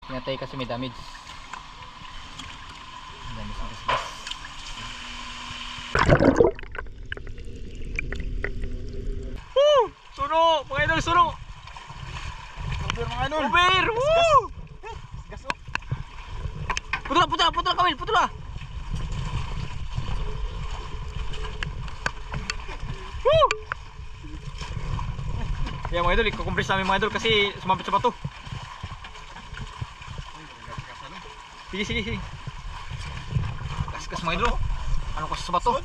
Pinatay kasi may damage. Damage ng gas. Woo! Suno! Mga idol, suno! Over mga idol! Over! Woo! Gas oh! Putula Kamil! Putula! Woo! Yan mga idol, ikukumplis namin mga idol kasi sumapit sa bato. Sige. Gas mga idol. Ano kasi sa bato?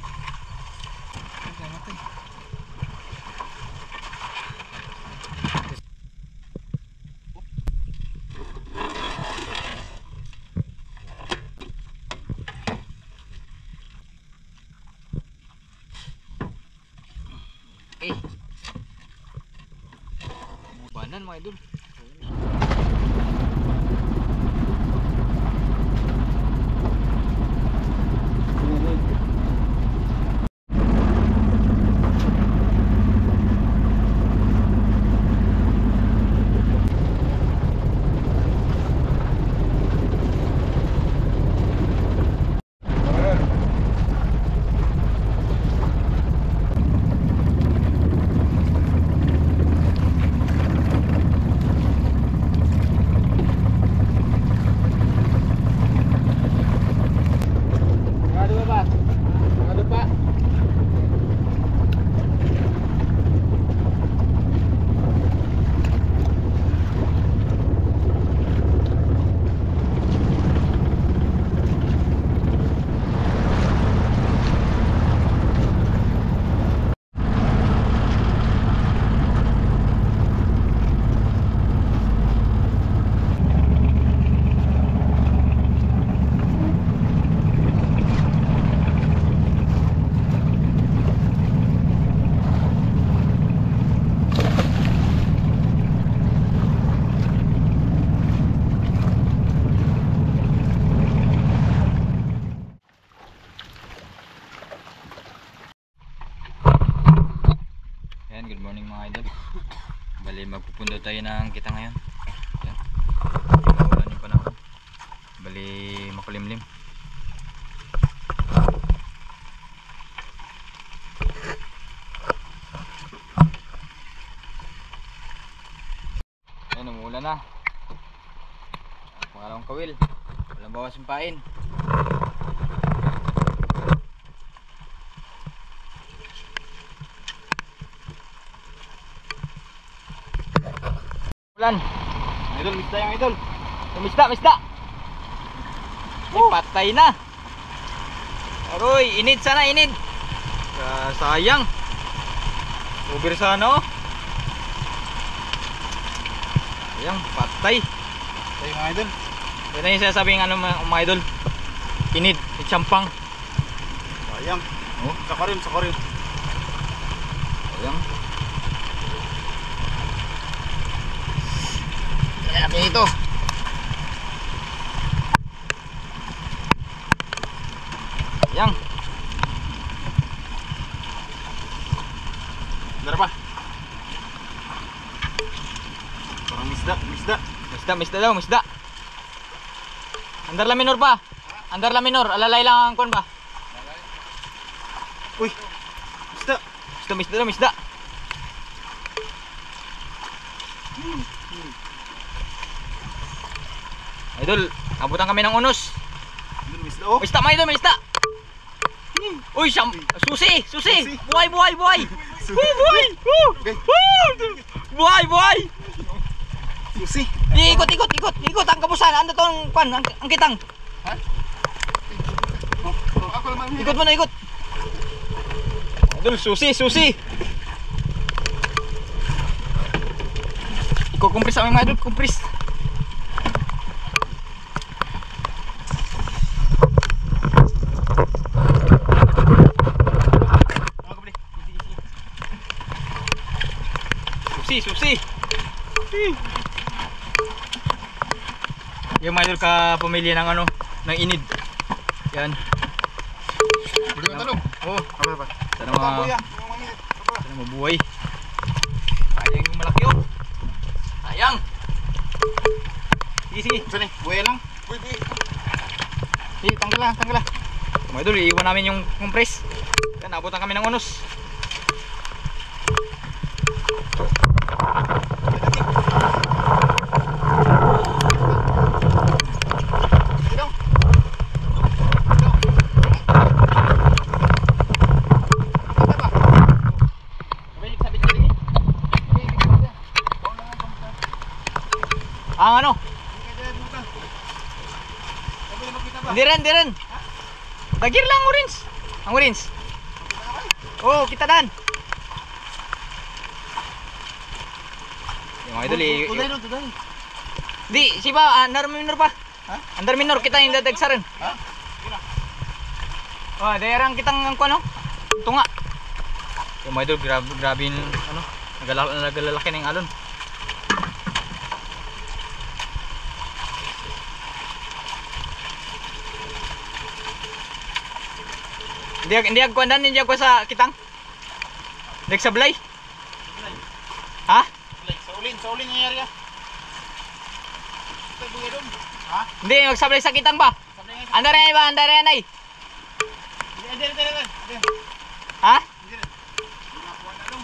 Banan mga idol. Ayan, good morning mga idol. Bali magpupundo tayo ng kita ngayon. Ayan. Maulan yung panahon. Bali makulimlim. Ayan, umuulan na. Pangalawang kawil. Walang bawas yung pain. Ulan. Idol, misda yung idol! Misda! Patay na. Aroy, inid sana, inid. Sayang. Over sana oh. Sayang, patay. Patay mga idol! Yan na yung sasabing ano mga idol. Inid, itsampang. Sayang! Oh, Sakarim! sayang. Ayan ito. Sayang. Dara pa! Parang misda! Misda. Andar la minor pa. Andar la minor, alalay lang ang kon ba? Uy! Misda. Idol, abutan kami ng unos. Idol, misda oh! Misda mga idol, misda. Uy, susi. Buhay. Buhay. Buhay. Susi! Ikot ang kapusan. Ando tong pan, ang kitang. Ha? Ako naman hina. Ikot mo na, ikot. Idol, susi. Ikukumpris sa aming mga idol, kumpris. Susi. Yung mga idol ka pamilya ng ano, ng inid. Yan. Buli ka talong! Oo. Apa? Sana mabuhay. Sayang yung malaki oh. Sayang. Sige, sige. Saan eh? Buhay lang. Buhay. Sige, tanggal lang, tanggal lang. Mga idol, iiwan namin yung compress. Yan, naabutan kami ng unos. Ang ano? Hindi rin. Dagir lang orange. Ang orange. Oh, kita dan. Yung idol Tuday. Di, si ba andar minor pa? Ha? Andar minor kita yung dadagsaran. Ha? Oh, dayarang kitang ano? Tunga. Yung idol, grabe yung ano, nagalalaki ng alon. Hindi ako sa kitang. Nagsablay. Ha? Sa ulin nangyari ah. Ito buhay doon. Ha? Hindi, magsablay sa kitang ba? Andar yan ba? Andar yan ay. Hindi. Ha?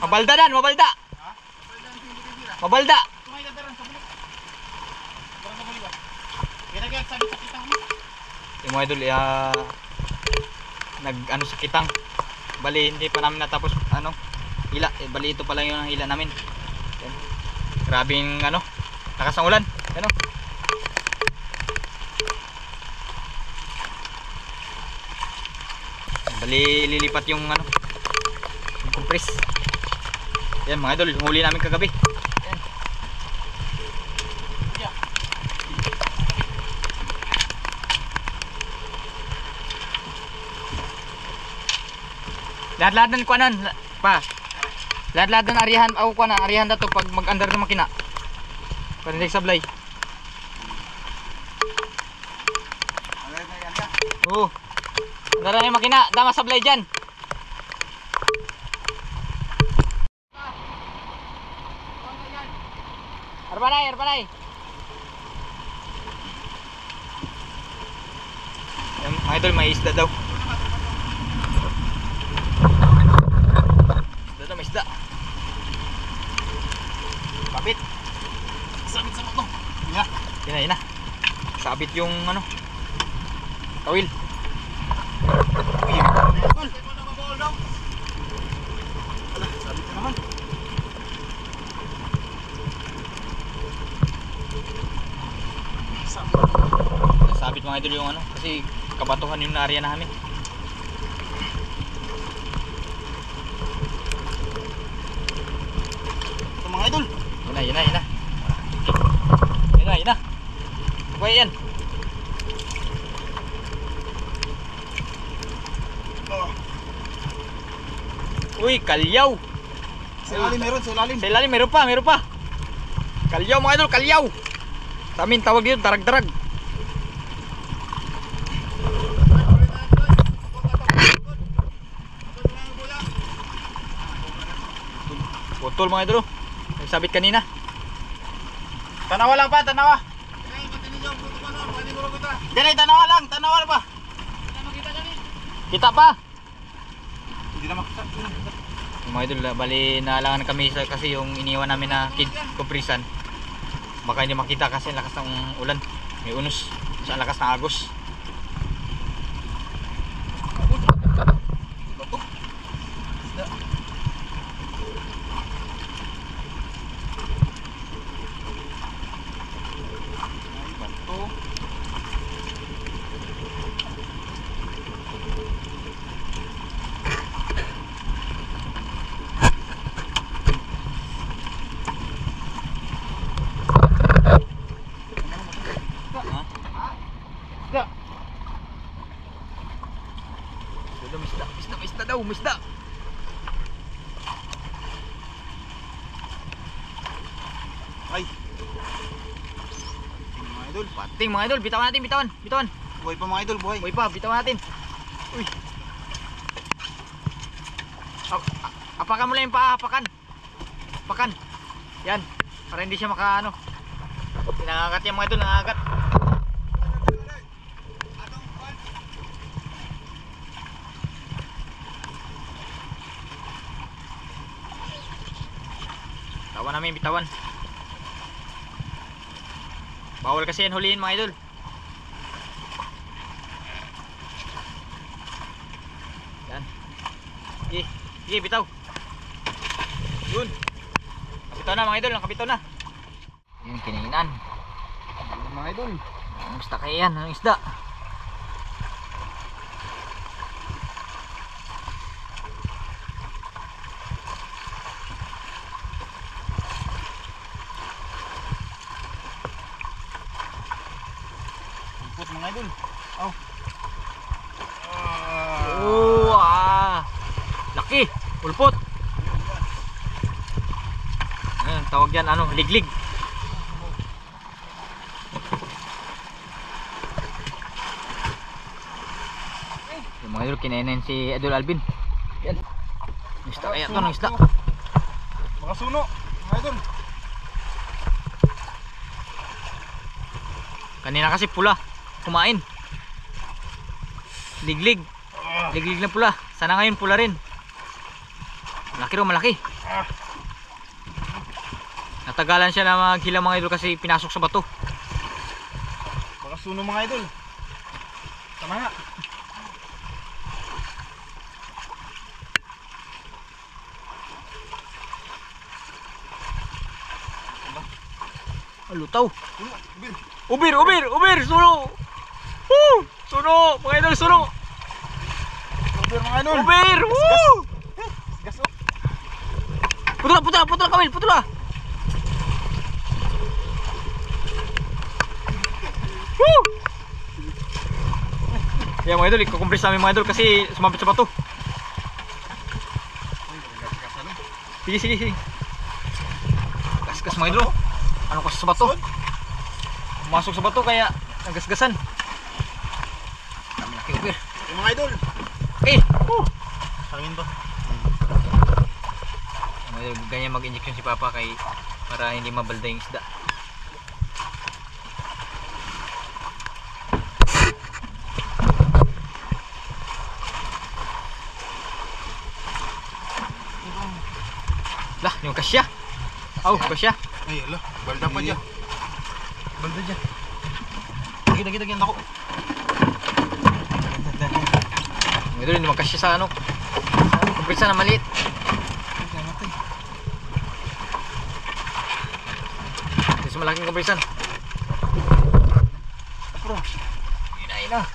Mabalda dan, mabalda. Mabalda. Tumay dadaran sa bulik. Barang sa bulik ba? Kaya sabi sa kitang mo. Yung mga idol, nag ano sa kitang. Bali, hindi pa namin natapos ano, hila. Bali, ito pa lang yung hila namin. Yan. Grabing ano, lakas ng ulan. Yan o. Bali, lilipat yung ano, yung compress. Yan mga idol, huli namin kagabi. Yan. Lahat-lahat ng kuanan pa. Lahat-lahat ng arihan au kuanan, arihan dato pag mag-andar ng makina. Para hindi sablay. Oo. Andar ng makina, dama sablay diyan. Arbanay. Yan, mga idol, may isda daw. May isda. Sabit. Sabit sa moto. Yeah. Yan na. Sabit yung ano, kawil. Tol, ito na mabaol daw. Ala, sabit na naman. Sabit mga idol yung ano, kasi kabatuhan yung area namin. Ito mga idol. Yun na. Kuya yan. Oh. Uy, kalyaw. Sa ilalim meron, sa ilalim. Sa ilalim, meron pa. Kalyaw mga idol, kalyaw. Sa amin tawag dito, darag-darag. Putol mga idol. Nagsabit kanina. Tanawa lang pa, tanawa. Dere, tanawa lang pa. Kita pa. Hindi na makita. Yung mga idol, bali nalangan kami kasi yung iniwan namin na kid compressan. Baka hindi makita kasi lakas ng ulan. May unos. Sa lakas ng agos. Misda. Ay. Mga idol. Pating mga idol, bitawan natin. Buhay pa mga idol, buhay. Uy pa, bitawan natin. Uy. Apakan mo lang yung paa, apakan. Yan, para hindi siya maka ano. Nangangagat yung mga idol, nangangagat. namin bitawan. Bawal kasi yan huliin mga idol. Yan. Sige, bitaw. Yun. Nakabitaw na mga idol, nakabitaw na. Yan, kinainan. Mga idol. Ang isda kaya yan, ang isda. Imput mga idol. Oh. Laki, ulpot. Ayan, tawag yan, ano, liglig. Yung mga idol, kinainin si Idol Alvin. Yan. Isda kaya ito, ng isda. Mga suno. Mga idol. Kanina kasi pula, kumain. Liglig. Liglig na pula. Sana ngayon pula rin. Malaki rin, malaki. Natagalan siya na maghila mga idol kasi pinasok sa bato. Mga suno mga idol. Tama nga. Lutaw. Suno. Ubir, Bir. ubir, ubir, suno. Woo! Suno, mga idol, suno. Bir mga idol. Ubir, woo! Gas oh. Putula, putula, putula, Kamil, putula. Woo! Yan mga idol, ikukumpres namin mga idol kasi sumabit sa bato. Sige, sige, sige. Gas-gas mga idol. Ano kasi sa bato? Pumasok sa bato kaya nagasgasan. Dami laki ubir. Yung mga idol. Hangin ba? Ganyan mag-injection si Papa kay para hindi mabalda yung isda. Lah, yung kasya. Kasya. Ay, ala. Balda pa dyan. Balda dyan. Kita ako. Ito rin, magkasya sa ano. Kumpresa na maliit. Ito sa malaking kumpresan. Ina.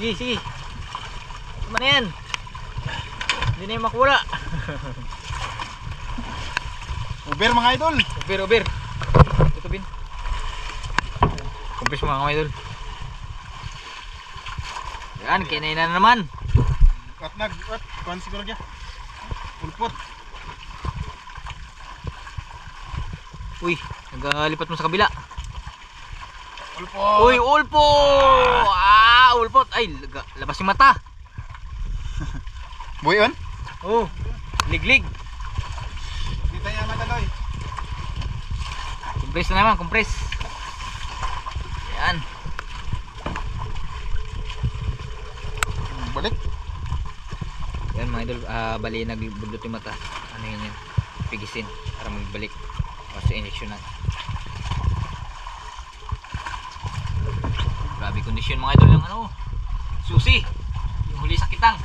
Sige, sige. Tama na yan. Hindi na yung makuwala. Uber mga idol. Ubir, ubir. Ito bin. Kumpis mga idol. Yan, kinain na naman. At kuhan siguro dyan. Ulpot. Uy, naglipat mo sa kabila. Ulpot. Uy, ulpo! Ulpot. Ay, labas yung mata. Boy on? Oh, liglig. Dito yan madaloy. Compress na naman, compress. Yan. Balik. Yan mga idol, bali nagbudlot yung mata. Ano yun yan? Pigisin para magbalik. Kasi injection na. Grabe kondisyon mga idol ng ano. Susi. Yung huli sa kitang.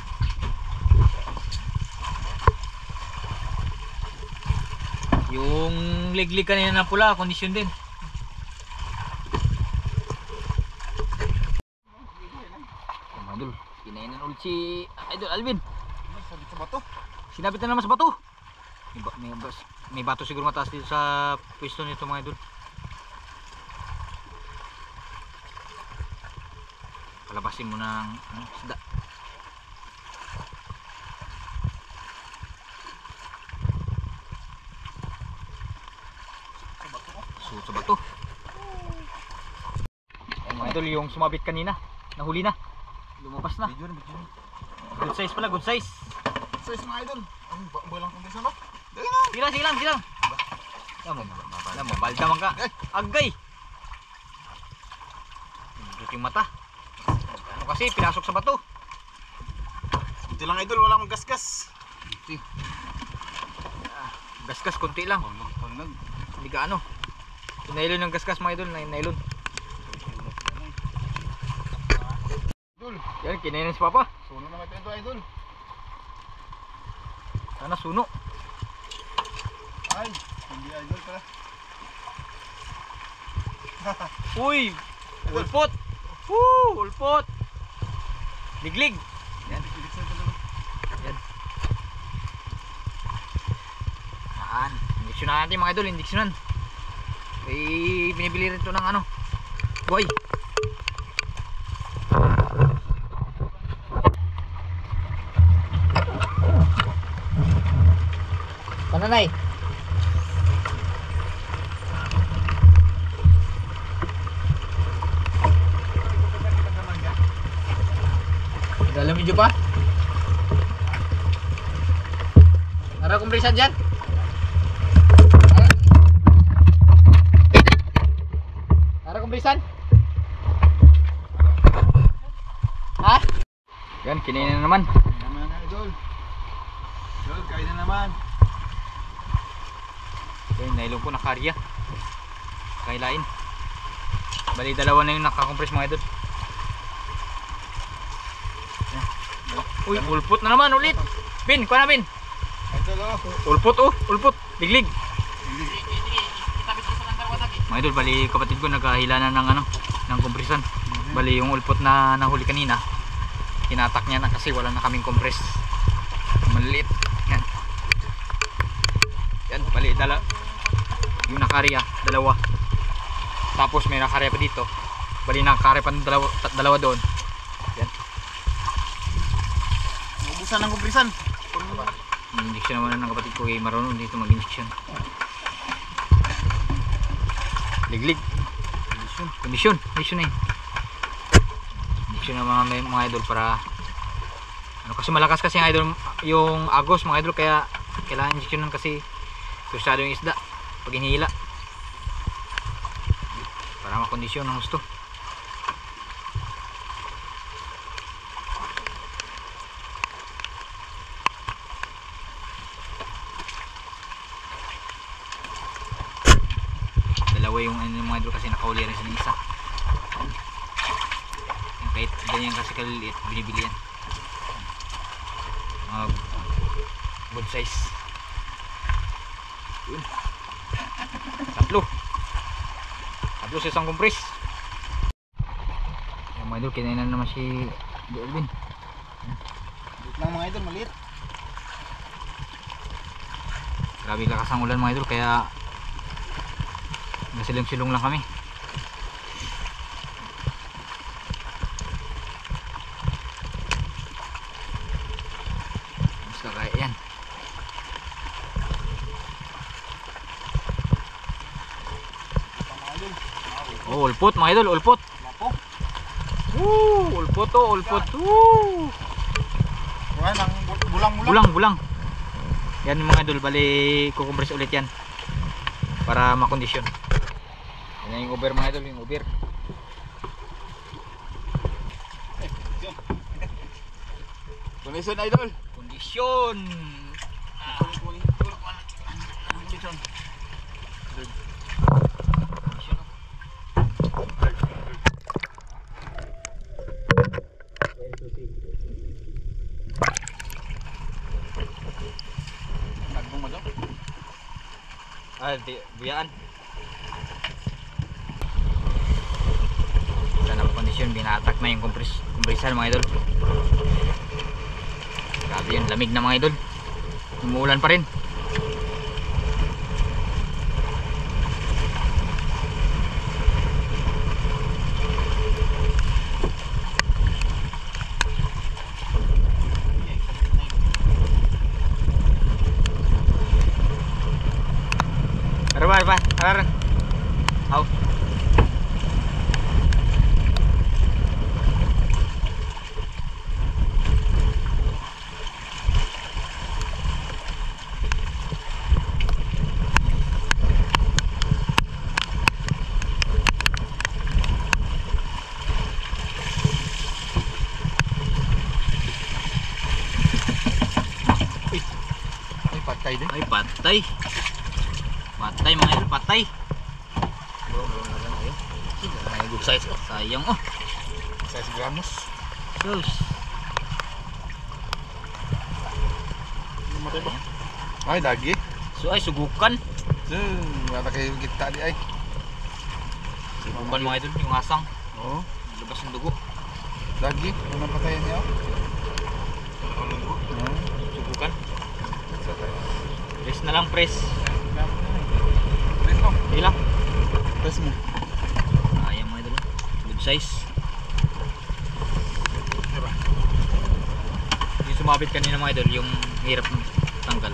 Yung liglig kanina na pula, kondisyon din. Mga idol, kinainan ulit si Idol Alvin. Sabit sa bato. Sinabit na naman sa bato. May bato siguro mataas dito sa pwesto nito mga idol. Palabasin mo ng isda. Sa bato. Ay mga idol, yung sumabit kanina, nahuli na. Lumabas na. Good size pala, good size. Size mga idol. Ang balang kong desa no? Sige lang, sige lang, sige lang. Alam mo, balda man ka. Agay! Dito yung mata. Ano kasi pinasok sa bato. Ito lang idol, wala akong gasgas. Gasgas konti lang. Panglag. Hindi gaano. Nailon ng gasgas mga idol, nailon. Idol, Yan, kinainin si Papa. suno naman ito idol. Sana suno. Ay, hindi idol pala. Uy! Ulpot! Woo! Ulpot! Liglig! Yan. Yan. Yan. Injeksyonan natin mga idol, injeksyonan. Eh, binibili rin ito ng ano. Buhay. Pananay. Dalam video pa? Ada kompresan dyan? Ada kompresan? Ha? Yan, kinain na naman. Naman idol. Idol, kain na naman. Yan, nailong ko nakarya. Kailain. Bali, dalawa na yung nakakompress mga idol. Uy, ulpot na naman ulit. Bin, kuha na Bin. Idol oh. Ulpot oh, ulpot. Liglig. Mga idol, bali kapatid ko nagkahila na ng ano, ng kompresan. Bali yung ulpot na nahuli kanina, tinatak niya na kasi wala na kaming compress. Maliit. Yan. Yan, bali dala. Yung nakarya, dalawa. Tapos may nakarya pa dito. Bali nakarya pa ng dalawa doon. Yan. Ubusan ng kompresan. Injection naman ng kapatid ko eh, marunong dito mag-injection. Liglig. Kondisyon na eh. Injection ng mga idol para ano, kasi malakas kasi yung idol, yung agos mga idol, kaya kailangan injection kasi kusado yung isda pag hinihila para makondisyon ng gusto. Dalawa yung mga idol kasi nakauli rin sa isa. Kahit ganyan kasi kaliliit, binibili yan. Mga good size. Yun. Tatlo sa isang compress. Yung mga idol, kinain na naman si Elvin. Dito lang mga idol, maliit. Grabe lakas ang ulan mga idol, kaya nasilong-silong lang kami. Basta kaya yan. Oh, ulpot mga idol, ulpot. Lapo. Ulpot oh, ulpot. Kuha ng bulang-bulang. Bulang. Yan mga idol, bali kukumpres ulit yan para makondisyon. Yan yung over mga idol, yung over. Kondisyon idol. Kondisyon. Kondisyon. Tagbong mo daw? Buyaan. Sana kondisyon, binatak na yung kompresan mga idol. Grabe yun, lamig na mga idol. Umuulan pa rin. Arar. Au. Patay din. Ay, patay. Patay mga idol, patay. Ay, good size oh. Sayang oh. 6 gramos. Sus. Matay ba? Ay, lagi. So ay, sugukan. Mata kayo kita di ay. Sugukan mga idol, yung asang. Oo. Labas ng dugo. Lagi. Unang patayan niya. Sugukan. Press na lang, press. Press mo. Ilang. Press mo. Ayan mga idol. Good size. Diba? Yung sumabit kanina mga idol, yung hirap tanggal.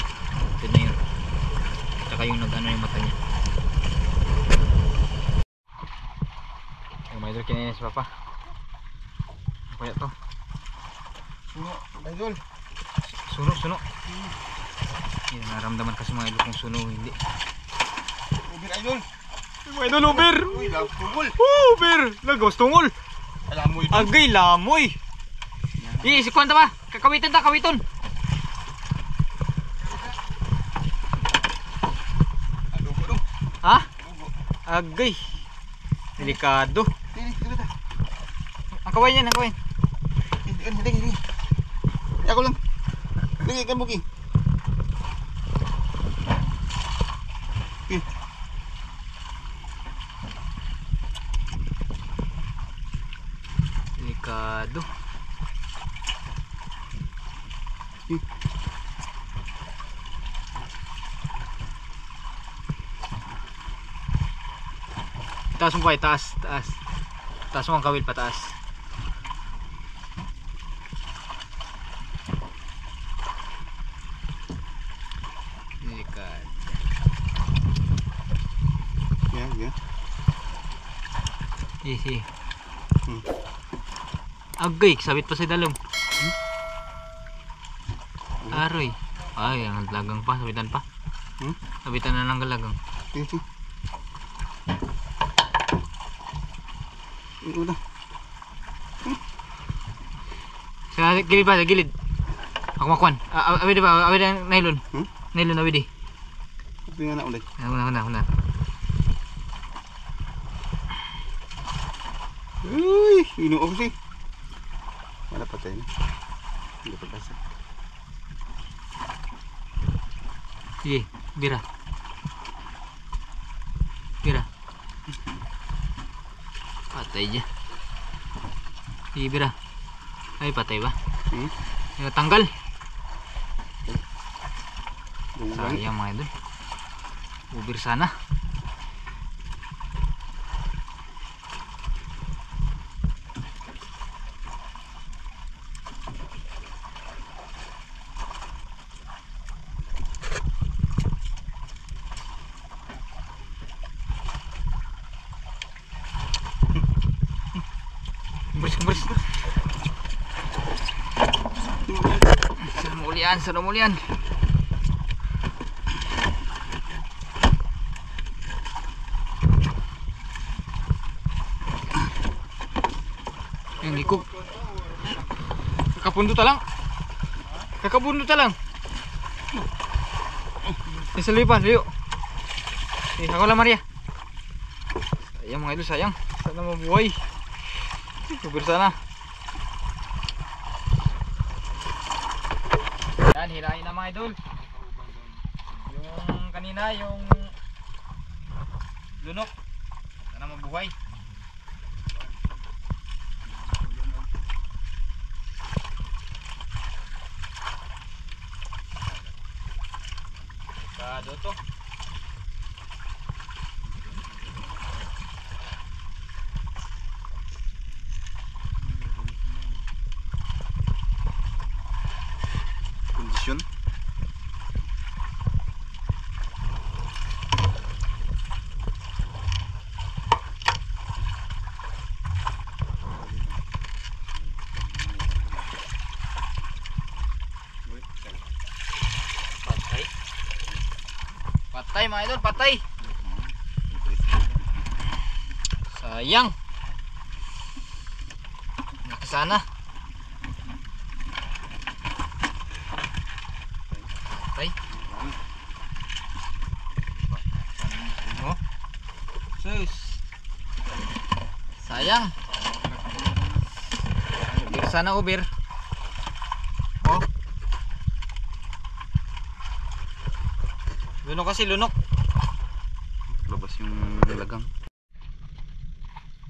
Yun na yun. Tsaka yung nag-ano yung mata niya. Yung mga idol, kinain si Papa. Ano kaya to? Suno. Idol. Suno, suno. Yan, naramdaman kasi mga idol kung suno o hindi. Uber idol. Mga idol, Uber! Uy, tungol. Uber! Lagawas tungol! Alam mo ito. Agay, lamoy! Si Kwan ta ba? Kakawitan ta, kawiton! Adugo dong. Ha? Adugo. Agay! Delikado. Dili, dili ta. Ang kawain yan, ang kawain. Dili. Ako lang. Dili kan buki. Delikado. Taas mo pa, taas, taas. Taas mo ang kawil pataas. Delikado. Ya. Easy. Agay, sabit pa sa dalom. Aroy. Ay, ang lagang pa, sabitan pa. Sabitan na ng galagang. Ito. Udah. Sa gilid pa, sa gilid. Ako makuan. Awid ba? Awid ang nylon. Nylon awid eh. Ito nga na ulit. Una. Uy, inuog sih. Wala patay na. Hindi pa kasi. Sige, bira. Bira. Patay dyan. Sige, bira. Ay, patay ba? Tanggal. Sayang mga idol. Ubir sana. Beres. Sana mulian. Yang ikut. Kakabundut lang. Sa lipan, liyo. Ako lang Maria. Sayang mga idol, sayang. Sana mabuhay. Subir sana. Yan, hilahin na mga idol. Yung kanina, yung lunok. Sana mabuhay. Kado to. Kondisyon. Patay mga idol, patay. Sayang. Nakasana. Patay. Oh. Sus. Sayang. Bir sana ubir. Oh. Lunok kasi lunok. Labas yung lagang.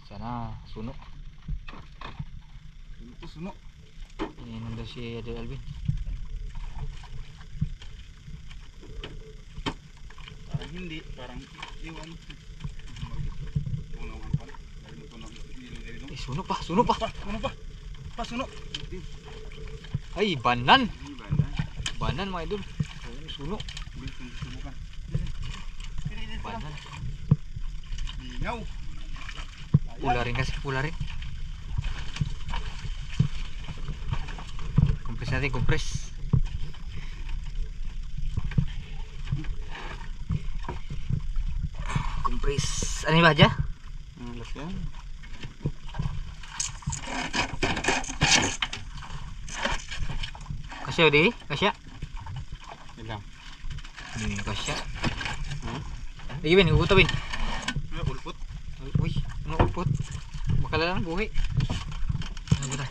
Sana suno. Ito suno. Ininom daw si Idol Alvin. Parang hindi, parang iwan. Suno pa, suno pa. Suno pa. Suno. Ay, banan. Ini banda. Banan mga idol. Suno. Subukan. Banan. Lingaw. Pula rin kasi, pula rin. Kompres natin, kompres. Kompres. Ano yung bahadya? Alas yan. Kasya di? Kasya? Yan lang. Hindi kasya. Lagi bin, ugot bin. Ulpot. Uy, ano upot? Bakala lang buhi. Ano ba?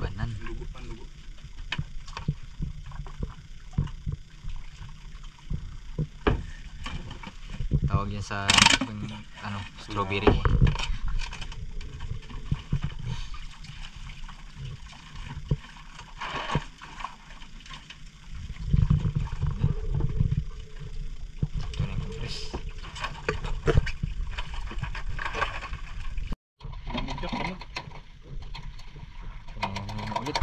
Banan. Lugo, panlugo. Tawag yan sa ano, strawberry. Ito na yung compress. Medyo kamo. Ulit.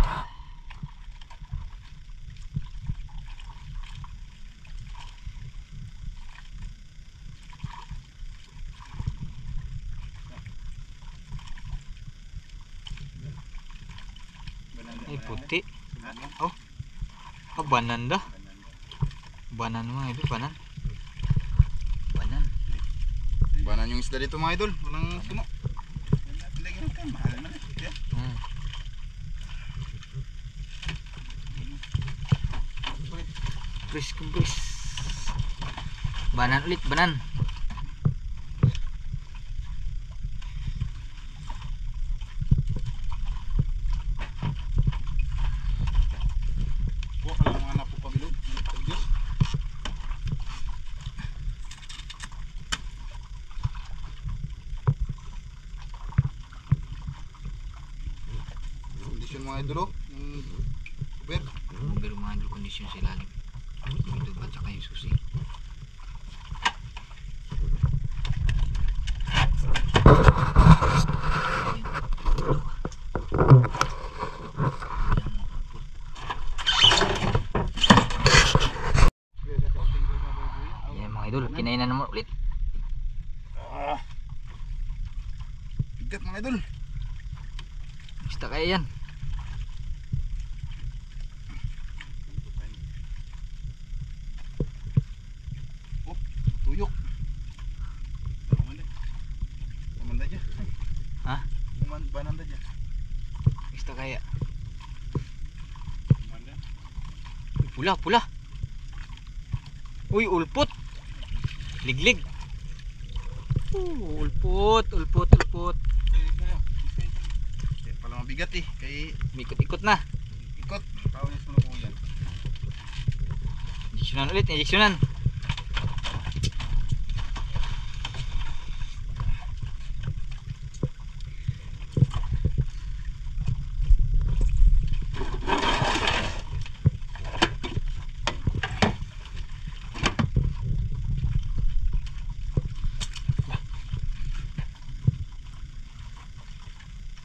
Ay puti. Oh. Ah, banan dah. Banan mah itu banan. Banan. Banan yung isda dito mga idol. Walang suno. Lagyan ka, mahal na. Hmm. Kumpres. Banan ulit, banan. Kuha ka lang mga napupabilog. Diyos. Kondisyon mga idol, oh. Yung uber. Pero mga idol kondisyon sa ilalim. Ito ba tsaka yung susi. Yan mga idol, kinain na naman ulit. Bigat mga idol. Basta kaya yan. Oh, tuyok. Pamanda dyan. Ha? Bananda dyan. Basta kaya. Pamanda. Pula, pula. Uy, ulpot. Liglig. Ulpot. Kaya pala mabigat eh. Kaya Ikot-ikot na. ikot. Tawag niya sa yan. Injeksyonan ulit, injeksyonan.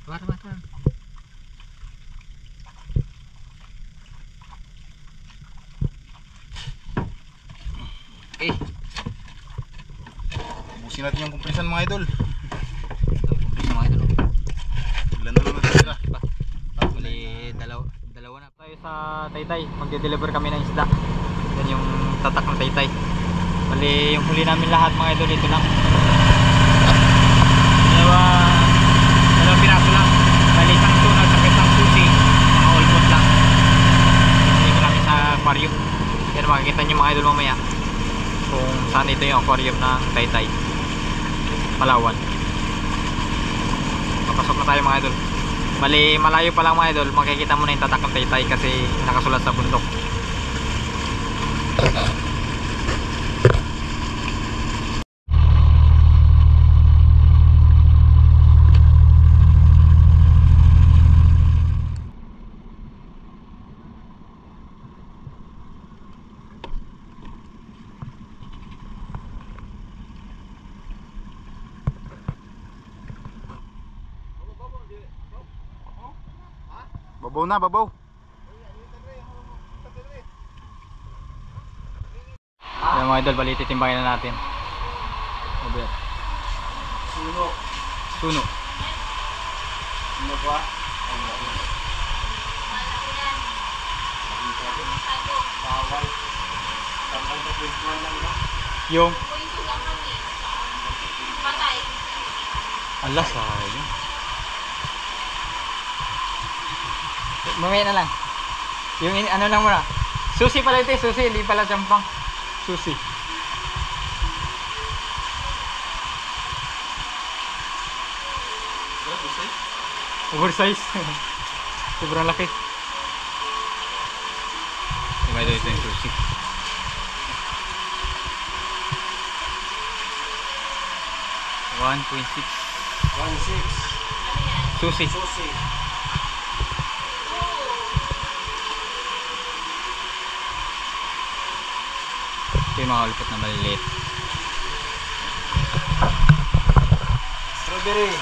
Tuan. Ubusin natin yung kompresan mga idol. Kompres mga idol. Ilan na naman sila. Bali, dalawa na tayo sa Taytay. Magde-deliver kami ng isda. Yan yung tatak ng Taytay. Bali, yung huli namin lahat mga idol, ito lang. Dalawang piraso lang. Bali, isang tuna at isang susi. Mga ulpot. makikita nyo mga idol mamaya kung saan ito yung aquarium ng Taytay Palawan. Papasok na tayo mga idol. Bali malayo pa lang mga idol, makikita mo na yung tatak ng Taytay kasi nakasulat sa bundok. Babaw na, babaw. Ayan mga idol, bali titimbangin na natin. Over. Suno. Suno. Ano ba? Bawal. Tanggal sa pwestuhan lang ba? Yung ala sayang. Mamaya na lang. Yung ano lang muna. Susi pala ito, susi, hindi pala champang. Susi. Oversize. Sobrang laki. Diba ito yung susi. $1.6. 1.6. Susi. Susi. Ito yung mga ulpot na maliliit. Strawberry.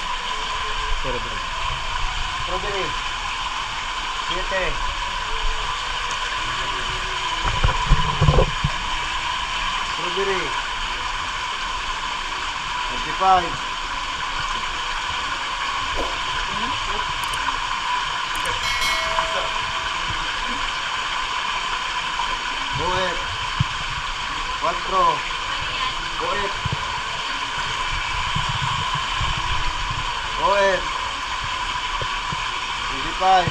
Strawberry. Strawberry. 7. Strawberry. 25. Buet. 4. Buet. Buet. 25.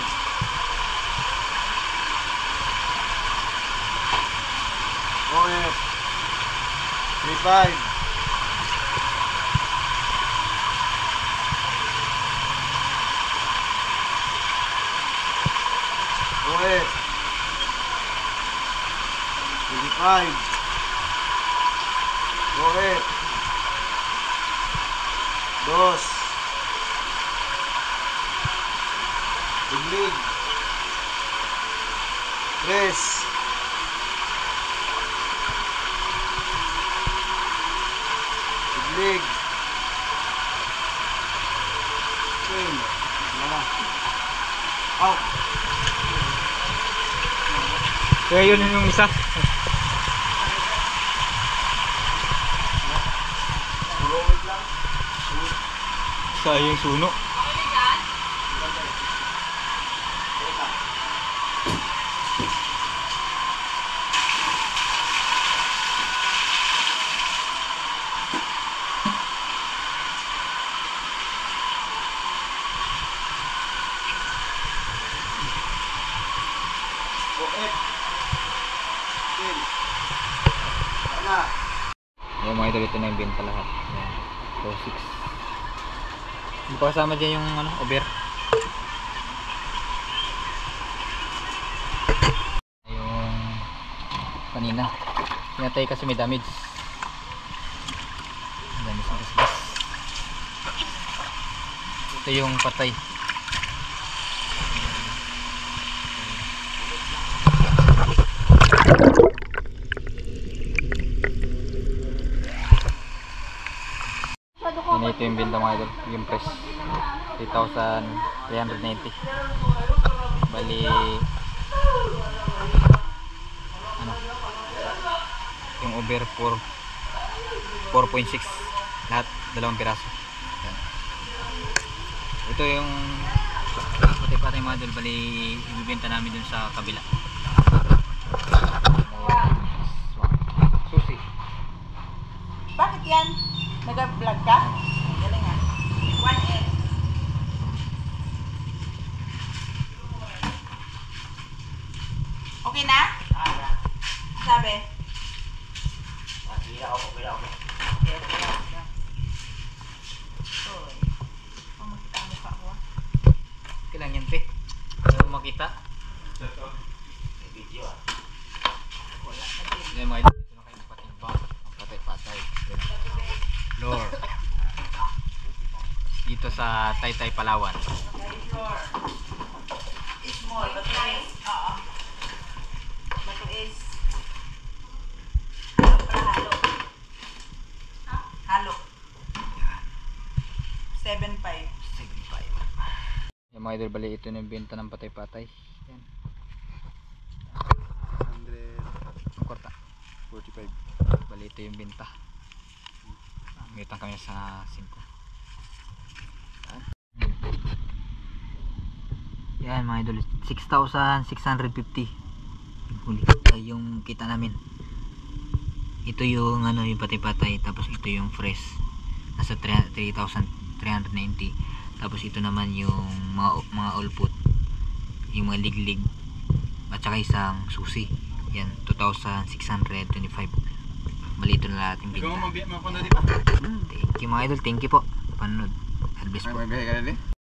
Buet. 35. Buet. 25. Buet. 2. Tiglig. 3. Tiglig. 10. Wala. Out. Kaya yun yung isa. Burawit lang. Sayang suno. Buet. 10. Wala. Yung mga idol, ito na yung benta lahat. Ayan. So 6. Hindi pa kasama dyan yung ano, over. Yung kanina. Pinatay kasi may damage. Damage ng gasgas. Ito yung patay. Yan, ito yung benta mga idol, yung price 3,390. Bali ano, yung over 4.6 lahat, dalawang piraso. Yan. Ito yung pati-pati mga idol, bali ibibenta namin dun sa kabila. Susi. Bakit yan? Nag-vlog ka? Galing ah. 1M. Okay na? Sabi? Uy. Makita ang mukha ko. Kailan yan, pe? Ayaw mo makita. Wala na din. Yan mga idol, dito na kayo patimbang. Ang patay-patay. Yan. Lord. Dito sa Taytay, Palawan. Third floor. Small. Bato is, oo. Bato is, ano pala halo? Halo. 7.5. 7.5. Yan mga idol, bali ito na yung benta ng patay-patay. Yan. 145. Ang kwarta. Bali ito yung benta. Ngitang kami sa 5. Yan mga idol, 6,650 yung kita namin. Ito yung ano, yung patay-patay, tapos ito yung fresh, nasa 3,390. Tapos ito naman yung mga all-put, yung mga liglig, at saka isang susi. Yan, 2,625. Bali ito na lahat yung benta. Ikaw mo di pa? Thank you mga idol, thank you po. Panood. God bless po. May bihay ka na din?